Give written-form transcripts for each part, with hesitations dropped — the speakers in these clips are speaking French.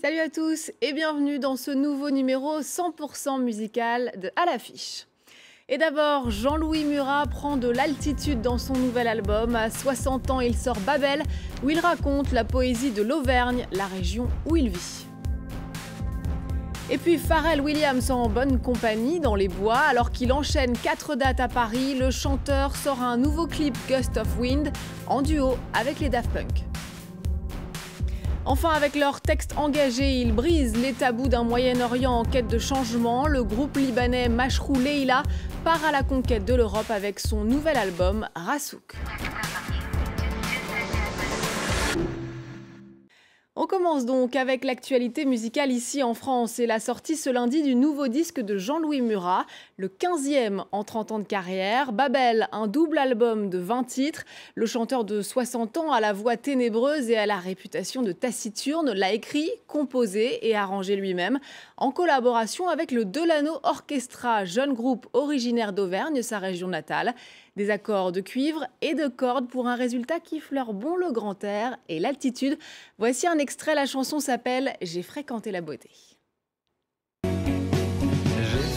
Salut à tous et bienvenue dans ce nouveau numéro 100% musical de À l'affiche. Et d'abord, Jean-Louis Murat prend de l'altitude dans son nouvel album. À 60 ans, il sort Babel, où il raconte la poésie de l'Auvergne, la région où il vit. Et puis Pharrell Williams en bonne compagnie dans les bois. Alors qu'il enchaîne 4 dates à Paris, le chanteur sort un nouveau clip Gust of Wind en duo avec les Daft Punk. Enfin, avec leurs textes engagés, ils brisent les tabous d'un Moyen-Orient en quête de changement. Le groupe libanais Mashrou Leila part à la conquête de l'Europe avec son nouvel album Rassouk. On commence donc avec l'actualité musicale ici en France et la sortie ce lundi du nouveau disque de Jean-Louis Murat, le 15e en 30 ans de carrière. Babel, un double album de 20 titres. Le chanteur de 60 ans à la voix ténébreuse et à la réputation de taciturne l'a écrit, composé et arrangé lui-même en collaboration avec le Delano Orchestra, jeune groupe originaire d'Auvergne, sa région natale. Des accords de cuivre et de cordes pour un résultat qui fleure bon le grand air et l'altitude. Voici un extrait, la chanson s'appelle « J'ai fréquenté la beauté ». J'ai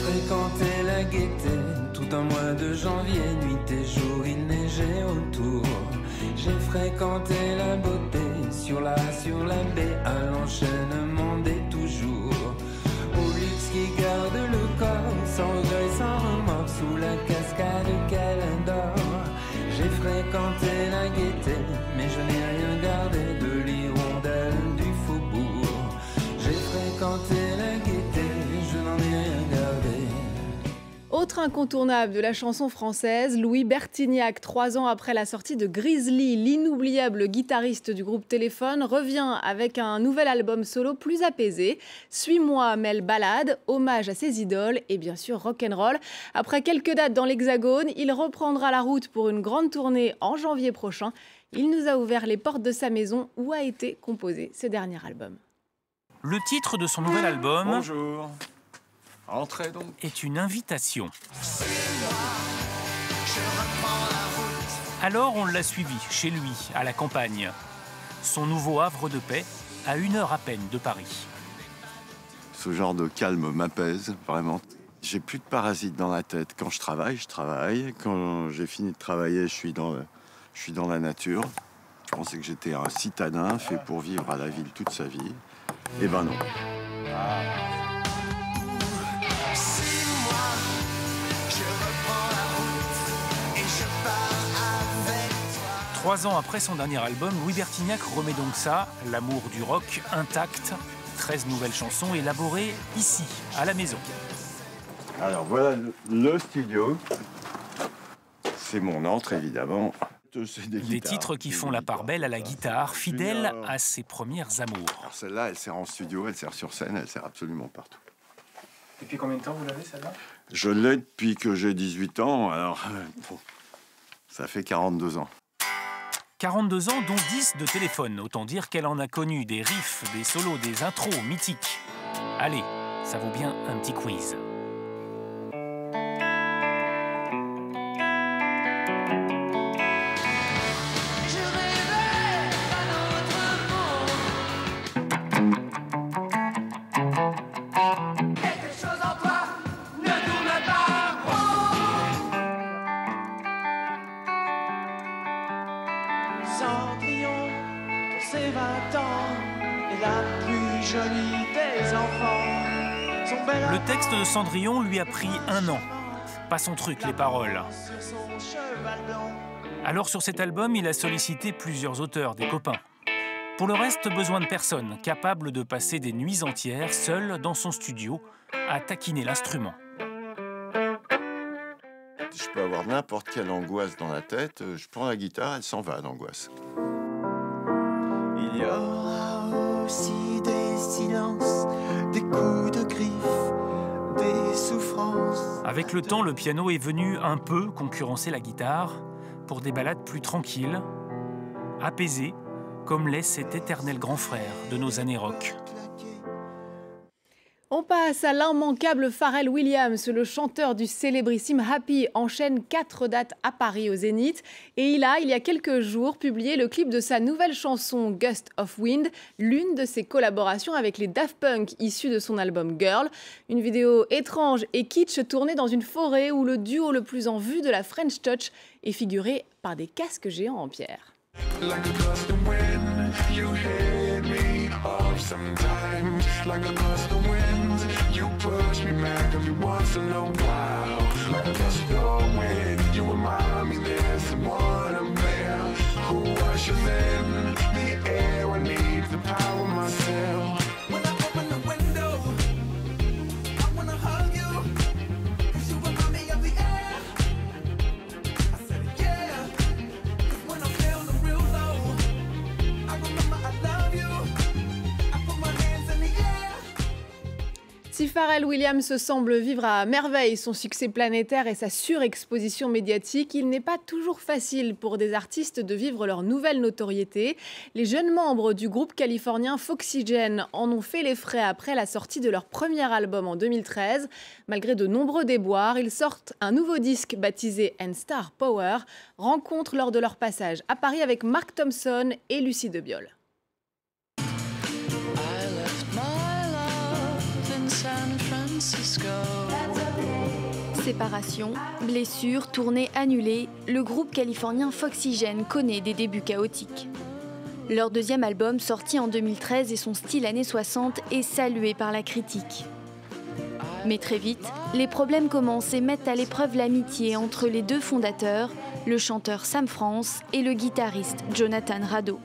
fréquenté la gaieté tout un mois de janvier, nuit et jour il neigeait autour. J'ai fréquenté la beauté sur la baie, à l'enchaînement des toujours. Au luxe qui garde le corps, sans regret, sans remords, sous la cascade qu'elle adore. J'ai fréquenté la gaieté, mais je n'ai rien gardé de l'hirondelle du faubourg. J'ai fréquenté la gaieté, je n'en ai rien gardé. Autre incontournable de la chanson française, Louis Bertignac, 3 ans après la sortie de Grizzly, l'inoubliable guitariste du groupe Téléphone, revient avec un nouvel album solo plus apaisé. Suis-moi mêle ballade, hommage à ses idoles et bien sûr rock'n'roll. Après quelques dates dans l'Hexagone, il reprendra la route pour une grande tournée en janvier prochain. Il nous a ouvert les portes de sa maison où a été composé ce dernier album. Le titre de son nouvel album Bonjour. Entrez donc. est une invitation. Alors on l'a suivi chez lui, à la campagne. Son nouveau havre de paix, à 1 heure à peine de Paris. Ce genre de calme m'apaise, vraiment. J'ai plus de parasites dans la tête. Quand je travaille, je travaille. Quand j'ai fini de travailler, je suis dans la nature. Je pensais que j'étais un citadin fait pour vivre à la ville toute sa vie. Eh ben non. 3 ans après son dernier album, Louis Bertignac remet donc ça, l'amour du rock, intact. 13 nouvelles chansons élaborées ici, à la maison. Alors voilà le studio. C'est mon antre, évidemment. C'est Des titres qui font la part belle à la guitare, fidèle à ses premières amours. Alors celle-là, elle sert en studio, elle sert sur scène, elle sert absolument partout. Depuis combien de temps vous l'avez, celle-là? Je l'ai depuis que j'ai 18 ans, alors bon, ça fait 42 ans. 42 ans, dont 10 de Téléphone. Autant dire qu'elle en a connu des riffs, des solos, des intros mythiques. Allez, ça vaut bien un petit quiz. Cendrillon, pour ses 20 ans, est la plus jolie des enfants. Son bel Le texte de Cendrillon lui a pris 1 an. Pas son truc, les paroles. sur son cheval blanc. Alors sur cet album, il a sollicité plusieurs auteurs, des copains. Pour le reste, besoin de personne, capable de passer des nuits entières, seul dans son studio, à taquiner l'instrument. Je peux avoir n'importe quelle angoisse dans la tête, je prends la guitare, elle s'en va, l'angoisse. Il y aura aussi des silences, des coups de griffe, des souffrances. Avec le temps, le piano est venu un peu concurrencer la guitare pour des ballades plus tranquilles, apaisées, comme l'est cet éternel grand frère de nos années rock. On passe à l'immanquable Pharrell Williams. Le chanteur du célébrissime Happy enchaîne 4 dates à Paris au Zénith. Et il y a quelques jours, publié le clip de sa nouvelle chanson Gust of Wind, l'une de ses collaborations avec les Daft Punk issue de son album Girl. Une vidéo étrange et kitsch tournée dans une forêt où le duo le plus en vue de la French Touch est figuré par des casques géants en pierre. Sometimes, like a gust of wind, you push me back every once in a while. Like a gust of wind, you remind me there's someone I'm there who ushes in the air. I need the power myself. When I open the window, I wanna hug you, 'cause you remind me of the air. I said yeah, 'cause when I'm feeling real low, I remember I love you. Si Pharrell Williams semble vivre à merveille son succès planétaire et sa surexposition médiatique, il n'est pas toujours facile pour des artistes de vivre leur nouvelle notoriété. Les jeunes membres du groupe californien Foxygen en ont fait les frais après la sortie de leur premier album en 2013. Malgré de nombreux déboires, ils sortent un nouveau disque baptisé N-Star Power, rencontre lors de leur passage à Paris avec Mark Thompson et Lucie Debiol. Séparation, blessures, tournées annulées, le groupe californien Foxygen connaît des débuts chaotiques. Leur deuxième album, sorti en 2013 et son style années 60, est salué par la critique. Mais très vite, les problèmes commencent et mettent à l'épreuve l'amitié entre les deux fondateurs, le chanteur Sam France et le guitariste Jonathan Rado.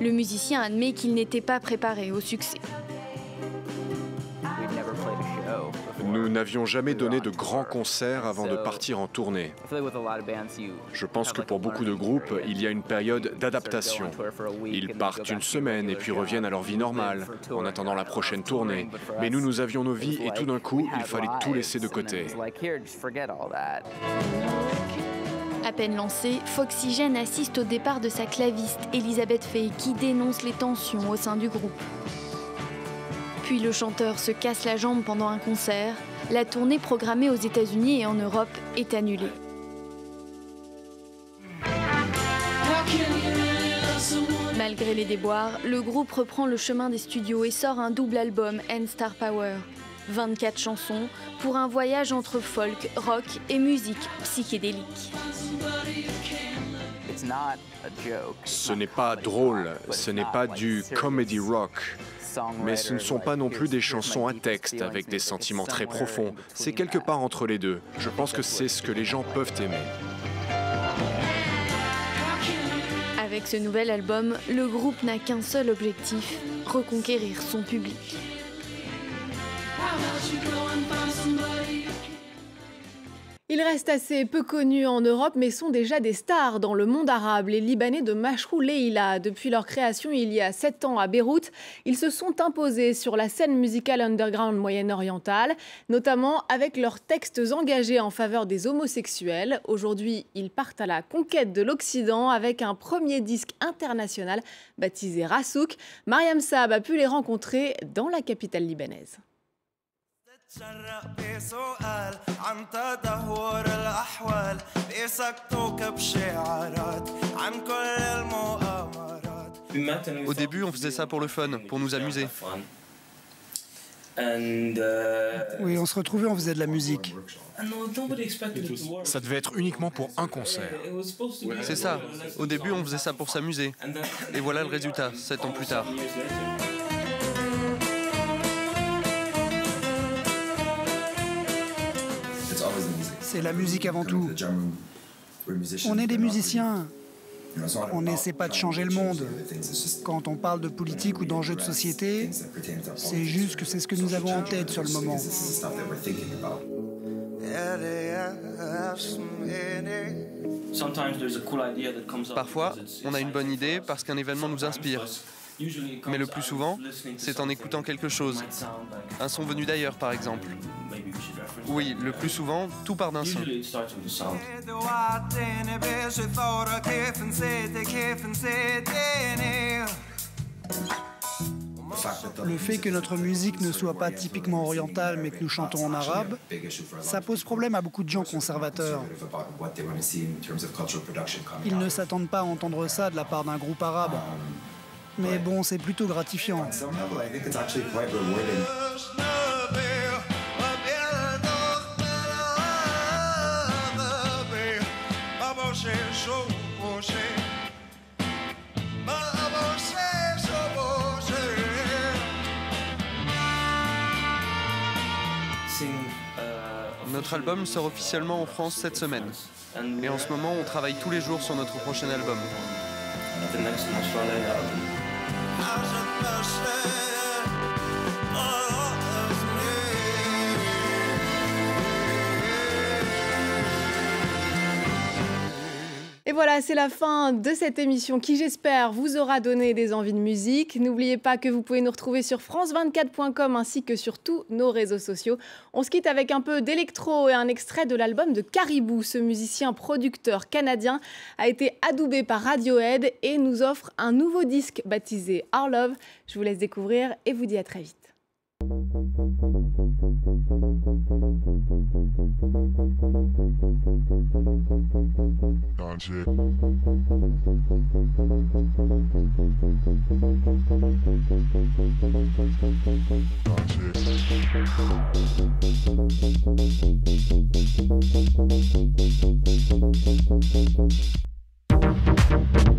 Le musicien admet qu'il n'était pas préparé au succès. Nous n'avions jamais donné de grands concerts avant de partir en tournée. Je pense que pour beaucoup de groupes, il y a une période d'adaptation. Ils partent une semaine et puis reviennent à leur vie normale, en attendant la prochaine tournée. Mais nous avions nos vies et tout d'un coup, il fallait tout laisser de côté. À peine lancé, Foxygen assiste au départ de sa claviste Elisabeth Faye qui dénonce les tensions au sein du groupe. Puis le chanteur se casse la jambe pendant un concert. La tournée programmée aux États-Unis et en Europe est annulée. Malgré les déboires, le groupe reprend le chemin des studios et sort un double album N-Star Power. 24 chansons pour un voyage entre folk, rock et musique psychédélique. Ce n'est pas drôle, ce n'est pas du comedy rock. Mais ce ne sont pas non plus des chansons à texte avec des sentiments très profonds. C'est quelque part entre les deux. Je pense que c'est ce que les gens peuvent aimer. Avec ce nouvel album, le groupe n'a qu'un seul objectif, reconquérir son public. Ils restent assez peu connus en Europe, mais sont déjà des stars dans le monde arabe. Les Libanais de Mashrou Leila, depuis leur création il y a 7 ans à Beyrouth, ils se sont imposés sur la scène musicale underground moyen-orientale, notamment avec leurs textes engagés en faveur des homosexuels. Aujourd'hui, ils partent à la conquête de l'Occident avec un premier disque international baptisé Rassouk. Mariam Saab a pu les rencontrer dans la capitale libanaise. تشرق بسؤال عن تدهور الأحوال بيسكتوك بشعارات عن كل المؤامرات. Au début, on faisait ça pour le fun, pour nous amuser. Oui, on se retrouvait, on faisait de la musique. Ça devait être uniquement pour un concert. C'est ça. Au début, on faisait ça pour s'amuser. Et voilà le résultat, 7 ans plus tard. C'est la musique avant tout. On est des musiciens. On n'essaie pas de changer le monde. Quand on parle de politique ou d'enjeux de société, c'est juste que c'est ce que nous avons en tête sur le moment. Parfois, on a une bonne idée parce qu'un événement nous inspire. Mais le plus souvent, c'est en écoutant quelque chose. Un son venu d'ailleurs, par exemple. Oui, le plus souvent, tout part d'un son. Le fait que notre musique ne soit pas typiquement orientale mais que nous chantons en arabe, ça pose problème à beaucoup de gens conservateurs. Ils ne s'attendent pas à entendre ça de la part d'un groupe arabe. Mais bon, c'est plutôt gratifiant. Notre album sort officiellement en France cette semaine. Et en ce moment, on travaille tous les jours sur notre prochain album. Et voilà, c'est la fin de cette émission qui, j'espère, vous aura donné des envies de musique. N'oubliez pas que vous pouvez nous retrouver sur france24.com ainsi que sur tous nos réseaux sociaux. On se quitte avec un peu d'électro et un extrait de l'album de Caribou. Ce musicien producteur canadien a été adoubé par Radiohead et nous offre un nouveau disque baptisé Our Love. Je vous laisse découvrir et vous dis à très vite. Don't